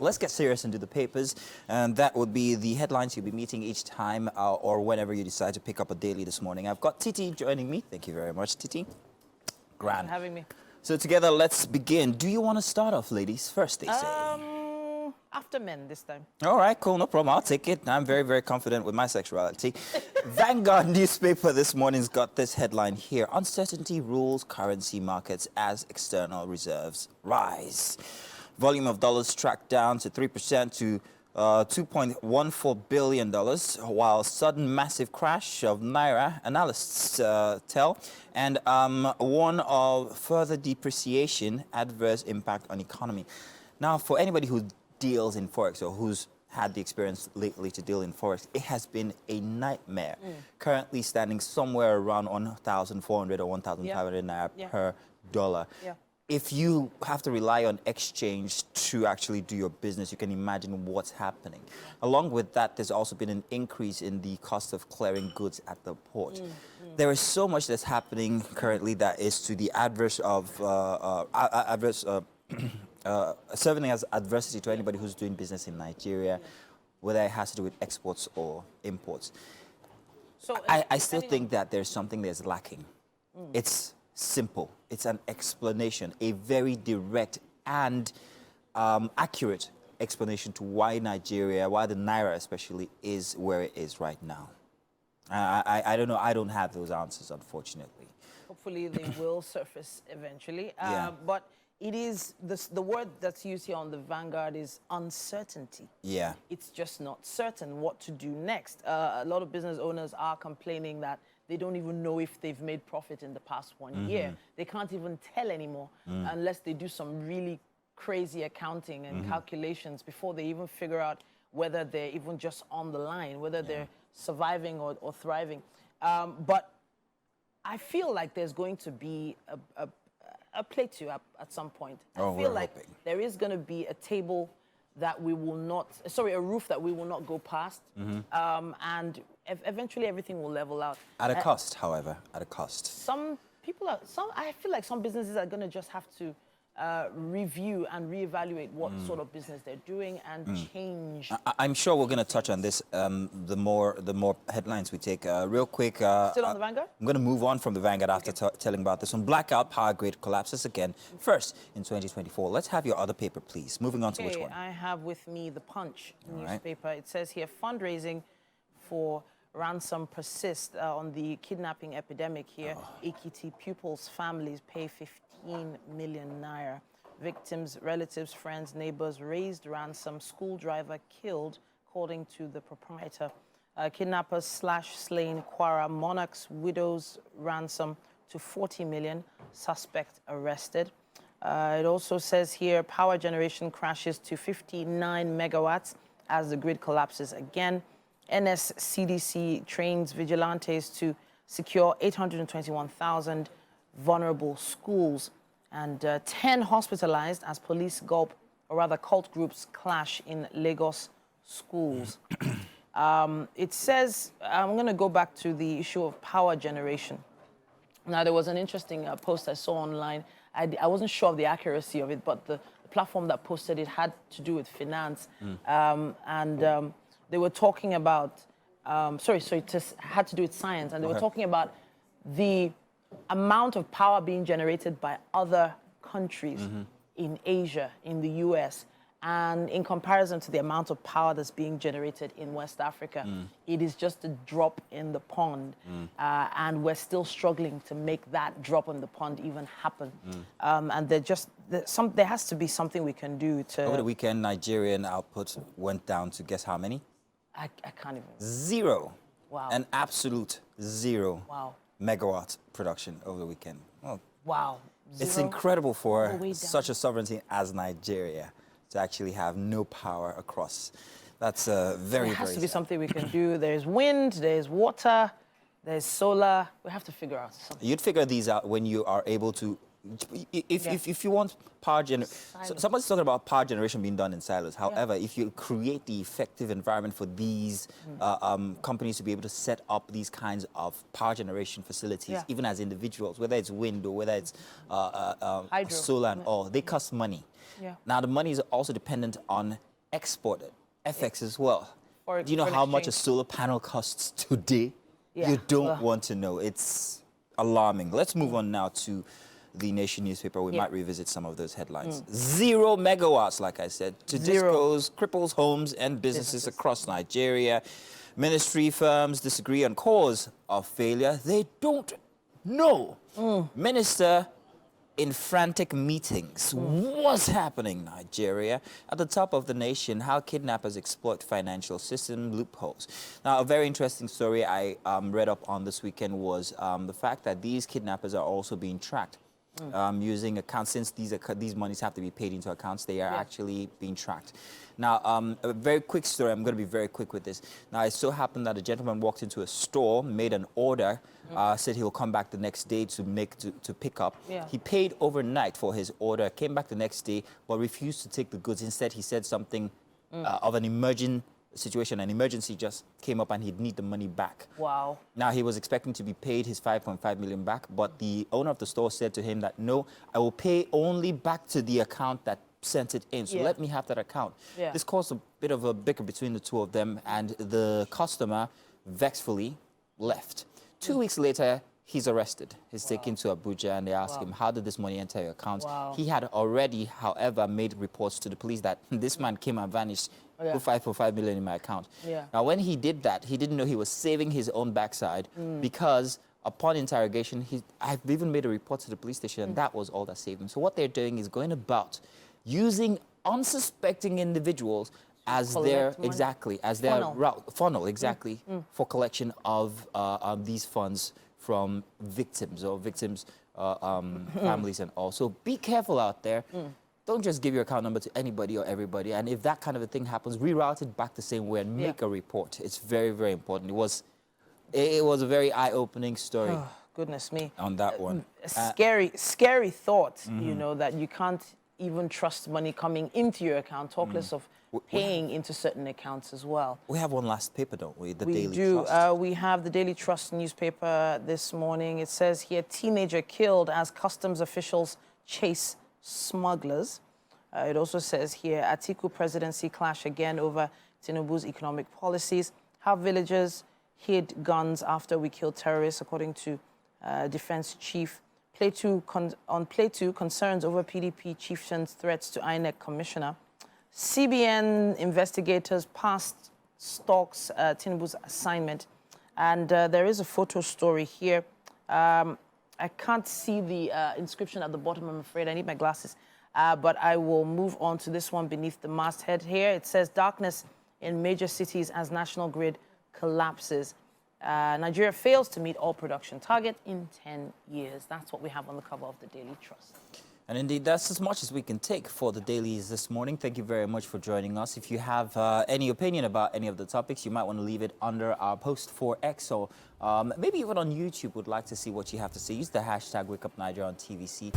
Let's get serious and do the papers, and that would be the headlines you'll be meeting each time or whenever you decide to pick up a daily this morning. I've got Titi joining me. Thank you very much, Titi. Grand. Thanks for having me. So together, let's begin. Do you want to start off, ladies, first, they say? After men this time. All right, cool, no problem. I'll take it. I'm very, very confident with my sexuality. Vanguard newspaper this morning's got this headline here. Uncertainty rules currency markets as external reserves rise. Volume of dollars tracked down to 3% to $2.14 billion, while sudden massive crash of Naira, analysts tell, and warn of further depreciation, adverse impact on economy. Now, for anybody who deals in Forex or who's had the experience lately to deal in Forex, it has been a nightmare. Currently standing somewhere around 1,400 or 1,500 Naira per dollar. If you have to rely on exchange to actually do your business, you can imagine what's happening. Along with that, there's also been an increase in the cost of clearing goods at the port. There is so much that's happening currently that is to the adverse of serving as adversity to anybody who's doing business in Nigeria, whether it has to do with exports or imports. So I still think that there's something that's lacking. It's simple. It's an explanation, a very direct and accurate explanation to why Nigeria, why the Naira especially, is where it is right now. I don't know. I don't have those answers, unfortunately. Hopefully they will surface eventually. But it is, the word that's used here on the Vanguard is uncertainty. Yeah. It's just not certain what to do next. A lot of business owners are complaining that they don't even know if they've made profit in the past 1 year. They can't even tell anymore unless they do some really crazy accounting and calculations before they even figure out whether they're even just on the line, whether they're surviving or thriving. But I feel like there's going to be a plateau at some point. I feel like there is going to be a table that we will not, a roof that we will not go past. And eventually everything will level out. At a cost, however, at a cost. I feel like some businesses are going to just have to review and reevaluate what sort of business they're doing and change. I'm sure we're going to touch on this the more headlines we take. Real quick. Still on the Vanguard? I'm going to move on from the Vanguard after telling about this one. Blackout power grid collapses again, first in 2024. Let's have your other paper, please. Moving on to which one? I have with me the Punch newspaper. It says here, fundraising for ransom persists on the kidnapping epidemic here. Ekiti pupils' families pay 15 million naira. Victims, relatives, friends, neighbors raised ransom. School driver killed, according to the proprietor. Kidnappers slain Kwara. Monarch's widow's ransom to 40 million. Suspect arrested. It also says here, power generation crashes to 59 megawatts as the grid collapses again. NSCDC trains vigilantes to secure 821,000 vulnerable schools, and 10 hospitalized as police cult groups clash in Lagos schools. It says, I'm going to go back to the issue of power generation. Now, there was an interesting post I saw online. I wasn't sure of the accuracy of it, but the platform that posted it had to do with finance. They were talking about, it had to do with science, and they were talking about the amount of power being generated by other countries in Asia, in the US, and in comparison to the amount of power that's being generated in West Africa, it is just a drop in the pond, and we're still struggling to make that drop in the pond even happen. And there has to be something we can do to... Over the weekend, Nigerian output went down to guess how many? I can't even... Zero. Wow. An absolute zero. Wow. Megawatt production over the weekend. Well, wow. It's incredible for such a sovereignty as Nigeria to actually have no power across. That's very, There has very to be sad. something we can do. There's wind, there's water, there's solar. We have to figure out something. You'd figure these out when you are able to If you want power generation, somebody's talking about power generation being done in silos. However, if you create the effective environment for these companies to be able to set up these kinds of power generation facilities, even as individuals, whether it's wind or whether it's solar and all, they cost money. Now, the money is also dependent on export, FX as well. Do you know how much a solar panel costs today? You don't want to know. It's alarming. Let's move on now to the Nation newspaper. We might revisit some of those headlines. 0 megawatts, like I said, to discos, cripples homes and businesses across Nigeria. Ministry firms disagree on cause of failure. They don't know. Minister in frantic meetings. What's happening, Nigeria? At the top of the nation, how kidnappers exploit financial system loopholes. Now, a very interesting story I read up on this weekend was the fact that these kidnappers are also being tracked using accounts. Since these monies have to be paid into accounts, they are actually being tracked. Now, a very quick story. I'm going to be very quick with this. Now, it so happened that a gentleman walked into a store, made an order, said he'll come back the next day to pick up. He paid overnight for his order, came back the next day, but refused to take the goods. Instead, he said something of an emergent situation. An emergency just came up and he'd need the money back. Wow. Now, he was expecting to be paid his 5.5 million back, but the owner of the store said to him that, no, I will pay only back to the account that sent it in, so let me have that account. This caused a bit of a bicker between the two of them, and the customer vexfully left. 2 weeks later, he's arrested. He's taken to Abuja, and they ask him, how did this money enter your account? He had already, however, made reports to the police that this man came and vanished, put 5.5 million in my account. Now, when he did that, he didn't know he was saving his own backside because upon interrogation, I've even made a report to the police station, and that was all that saved him. So what they're doing is going about using unsuspecting individuals as their funnel for collection of these funds from victims or victims' families and all. So be careful out there. Don't just give your account number to anybody or everybody. And if that kind of a thing happens, reroute it back the same way and make a report. It's very, very important. It was a very eye-opening story. Oh, goodness me. On that one. Scary thought, you know, that you can't even trust money coming into your account, talk less of paying into certain accounts as well. We have one last paper, don't we? The Daily Trust. We have the Daily Trust newspaper this morning. It says here, teenager killed as customs officials chase smugglers. It also says here, Atiku presidency clash again over Tinubu's economic policies. How villagers hid guns after we killed terrorists, according to defense chief. On Play 2, concerns over PDP chieftain's threats to INEC commissioner. CBN investigators passed stalks Tinubu's assignment. And there is a photo story here. I can't see the inscription at the bottom, I'm afraid. I need my glasses. But I will move on to this one beneath the masthead here. It says, darkness in major cities as national grid collapses. Nigeria fails to meet all production target in 10 years. That's what we have on the cover of the Daily Trust. And indeed, that's as much as we can take for the dailies this morning. Thank you very much for joining us. If you have any opinion about any of the topics, you might want to leave it under our post for X, or maybe even on YouTube. Would like to see what you have to say. Use the hashtag WakeUpNiger on TVC.